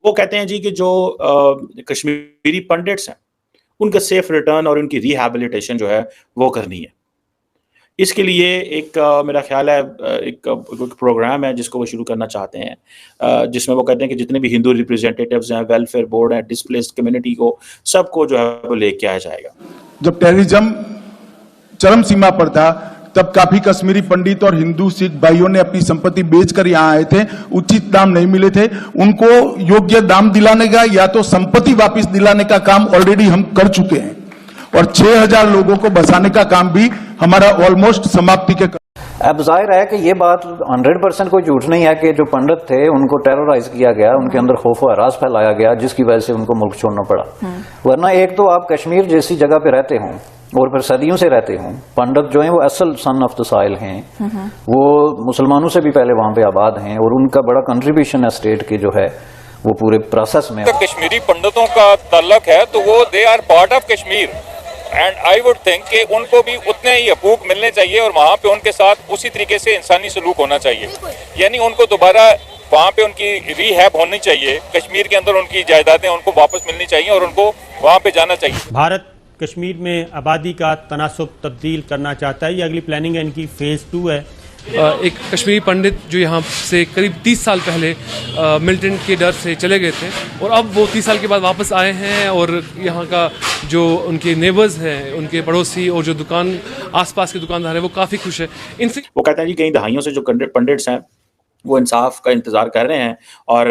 وہ کہتے ہیں جی کہ جو کشمیری پنڈتس ہیں ان کا سیف ریٹرن اور ان کی ریہیبلیٹیشن جو ہے وہ کرنی ہے. اس کے لیے ایک میرا خیال ہے ایک پروگرام ہے جس کو وہ شروع کرنا چاہتے ہیں، جس میں وہ کہتے ہیں کہ جتنے بھی ہندو ریپرزینٹیٹیوز ہیں، ویلفیئر بورڈ ہیں، ڈسپلیسڈ کمیونٹی کو سب کو جو ہے وہ لے کے آیا جائے گا. جب ٹیررزم چرم سیما پر تھا تب کافی کشمیری پنڈت اور ہندو سکھ بھائیوں نے اپنی سمپتی بیچ کر یہاں آئے تھے، اچت دام نہیں ملے تھے، ان کو یوگیہ دام دلانے کا یا تو سمپتی واپس دلانے کا کام آلریڈی ہم کر چکے ہیں اور 6000 لوگوں کو بسانے کا کام بھی ہمارا آلموسٹ سماپتی کے. اب ظاہر ہے کہ یہ بات 100% کوئی جھوٹ نہیں ہے کہ جو پنڈت تھے ان کو ٹیررائز کیا گیا، ان کے اندر خوف و ہراس پھیلایا گیا جس کی وجہ سے ان کو ملک چھوڑنا پڑا. ورنہ ایک تو آپ کشمیر جیسی جگہ پہ رہتے ہوں اور پھر صدیوں سے رہتے ہوں، پنڈت جو ہیں وہ اصل سن آف دا سائل ہیں، وہ مسلمانوں سے بھی پہلے وہاں پہ آباد ہیں اور ان کا بڑا کنٹریبیوشن ہے اسٹیٹ کی جو ہے وہ پورے پروسیس میں. کشمیری پنڈتوں کا تعلق ہے تو وہ they are part of Kashmir and I would think کہ ان کو بھی اتنے ہی حقوق ملنے چاہیے اور وہاں پہ ان کے ساتھ اسی طریقے سے انسانی سلوک ہونا چاہیے. یعنی ان کو دوبارہ وہاں پہ ان کی ری ہیب ہونی چاہیے، کشمیر کے اندر ان کی جائیدادیں ان کو واپس ملنی چاہیے اور ان کو وہاں پہ جانا چاہیے. بھارت کشمیر میں آبادی کا تناسب تبدیل کرنا چاہتا ہے، یہ اگلی پلاننگ ہے ان کی فیز 2 ہے. ایک کشمیری پنڈت جو یہاں سے قریب 30 سال پہلے ملٹنٹ کے ڈر سے چلے گئے تھے اور اب وہ 30 سال کے بعد واپس آئے ہیں اور یہاں کا جو ان کے نیبرز ہیں، ان کے پڑوسی اور جو دکان آس پاس کے دکاندار ہیں وہ کافی خوش ہیں ان سے. وہ کہتے ہیں جی کئی دہائیوں سے جو پنڈتس ہیں وہ انصاف کا انتظار کر رہے ہیں اور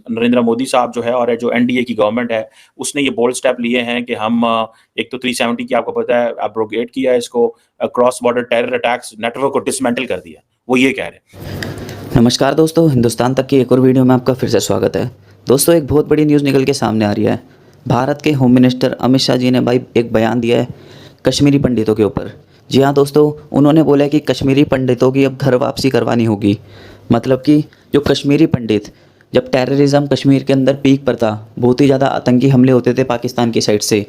نریندر مودی صاحب جو ہے اور جو این ڈی اے کی گورنمنٹ ہے اس نے یہ بولڈ سٹیپ لیے ہیں کہ ہم ایک تو 370 کی آپ کو پتہ ہے ایبروگیٹ کیا ہے، اس کو cross border terror attacks network کو ڈسمینٹل کر دیا. وہ یہ کہہ رہے ہیں. نمسکار دوستو، ہندوستان تک کی ایک اور ویڈیو میں آپ کا پھر سے سواگت ہے. دوستو ایک بہت بڑی نیوز نکل کے سامنے آ رہی ہے. بھارت کے ہوم منسٹر امت شاہ جی نے بھائی ایک بیان دیا ہے کشمیری پنڈتوں کے اوپر. جی ہاں دوستو، انہوں نے بولا کہ کشمیری پنڈتوں کی اب گھر واپسی کروانی ہوگی. مطلب کہ جو کشمیری پنڈت، جب ٹیررزم کشمیر کے اندر پیک پر تھا، بہت ہی زیادہ آتنکی حملے ہوتے تھے پاکستان کی سائڈ سے،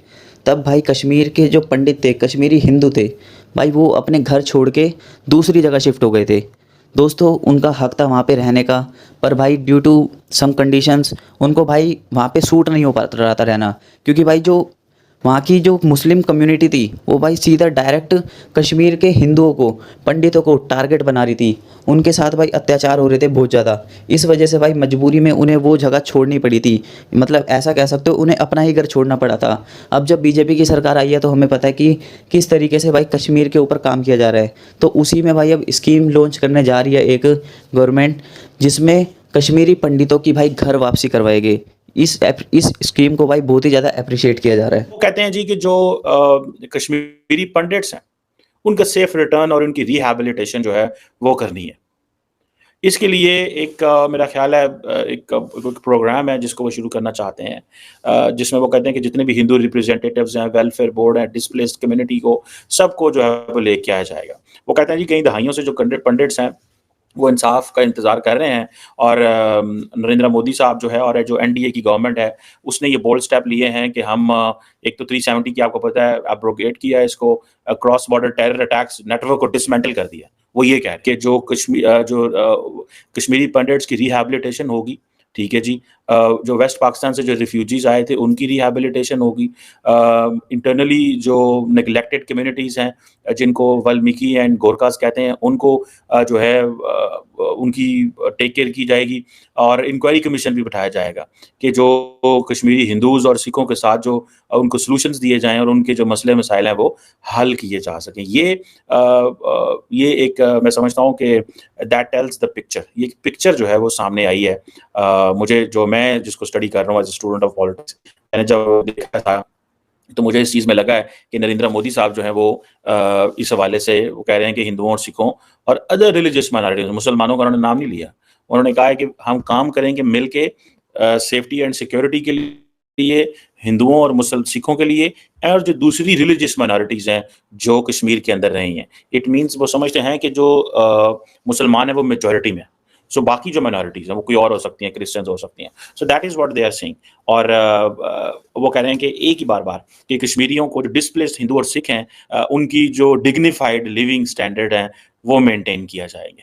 تب بھائی کشمیر کے جو پنڈت تھے، کشمیری ہندو تھے بھائی، وہ اپنے گھر چھوڑ کے دوسری جگہ شفٹ ہو گئے تھے. دوستو ان کا حق تھا وہاں پہ رہنے کا، پر بھائی ڈیو ٹو سم کنڈیشنز ان کو بھائی وہاں پہ سوٹ نہیں ہو پاتا رہا تھا رہنا، کیونکہ بھائی جو وہاں کی جو مسلم کمیونٹی تھی وہ بھائی سیدھا ڈائریکٹ کشمیر کے ہندوؤں کو، پنڈتوں کو ٹارگٹ بنا رہی تھی. ان کے ساتھ بھائی اتیاچار ہو رہے تھے بہت زیادہ. اس وجہ سے بھائی مجبوری میں انہیں وہ جگہ چھوڑنی پڑی تھی. مطلب ایسا کہہ سکتے ہو انہیں اپنا ہی گھر چھوڑنا پڑا تھا. اب جب بی جے پی کی سرکار آئی ہے تو ہمیں پتہ ہے کہ کس طریقے سے بھائی کشمیر کے اوپر کام کیا جا رہا ہے. تو اسی میں بھائی اب اسکیم لانچ کرنے جا رہی ہے ایک گورنمنٹ، جس میں کشمیری پنڈتوں کی بھائی گھر واپسی کروائے گی. اس اسکیم کو بھائی بہت ہی زیادہ اپریشیٹ کیا جا رہا ہے. وہ کہتے ہیں جی کہ جو کشمیری پنڈتس ہیں ان کا سیف ریٹرن اور ان کی ریہیبلیٹیشن جو ہے وہ کرنی ہے. اس کے لیے ایک میرا خیال ہے ایک پروگرام ہے جس کو وہ شروع کرنا چاہتے ہیں، جس میں وہ کہتے ہیں کہ جتنے بھی ہندو ریپرزینٹیٹیوز ہیں، ویلفیئر بورڈ ہیں، ڈسپلیسڈ کمیونٹی کو سب کو جو ہے وہ لے کے آیا جائے گا. وہ کہتے ہیں جی کئی دہائیوں سے جو پنڈتس ہیں وہ انصاف کا انتظار کر رہے ہیں اور نریندر مودی صاحب جو ہے اور جو این ڈی اے کی گورنمنٹ ہے اس نے یہ بولڈ سٹیپ لیے ہیں کہ ہم ایک تو 370 کی آپ کو پتہ ہے ایبروگیٹ کیا ہے، اس کو cross border terror attacks network کو ڈسمینٹل کر دیا. وہ یہ کہہ رہے ہیں کہ جو کشمیری پنڈتس کی ریہیبلیٹیشن ہوگی. ٹھیک ہے جی، جو ویسٹ پاکستان سے جو ریفیوجیز آئے تھے ان کی ریہیبلیٹیشن ہوگی. انٹرنلی جو نگلیکٹڈ کمیونٹیز ہیں جن کو والمیکی اینڈ گورکھاز کہتے ہیں ان کو جو ہے ان کی ٹیک کیئر کی جائے گی اور انکوائری کمیشن بھی بٹھایا جائے گا کہ جو کشمیری ہندوز اور سکھوں کے ساتھ جو ان کو سلوشنز دیے جائیں اور ان کے جو مسئلے مسائل ہیں وہ حل کیے جا سکیں. یہ ایک میں سمجھتا ہوں کہ دیٹ ٹیلز دا پکچر. یہ پکچر جو ہے وہ سامنے آئی ہے. مجھے جو میں جس کو اسٹڈی کر رہا ہوں as a student of politics, میں نے جب دیکھا تھا تو مجھے اس چیز میں لگا ہے کہ نریندر مودی صاحب جو ہیں وہ اس حوالے سے وہ کہہ رہے ہیں کہ ہندوؤں اور سکھوں اور ادر ریلیجیس مائنارٹیز، مسلمانوں کا انہوں نے نام نہیں لیا، انہوں نے کہا ہے کہ ہم کام کریں گے مل کے سیفٹی اینڈ سیکیورٹی کے لیے ہندوؤں اور سکھوں کے لیے اور جو دوسری ریلیجیس مائنارٹیز ہیں جو کشمیر کے اندر رہی ہیں. اٹ مینس وہ سمجھتے ہیں کہ جو مسلمان ہیں وہ میجورٹی میں، سو باقی جو مائنارٹیز ہیں وہ کوئی اور ہو سکتی ہیں، کرسچنز ہو سکتی ہیں. So that is what they are seeing. اور وہ کہہ رہے ہیں کہ ایک ہی بار کہ کشمیریوں کو جو ڈسپلیسڈ ہندو اور سکھ ہیں ان کی جو ڈگنیفائڈ لیونگ سٹینڈرڈ ہیں وہ مینٹین کیا جائیں گے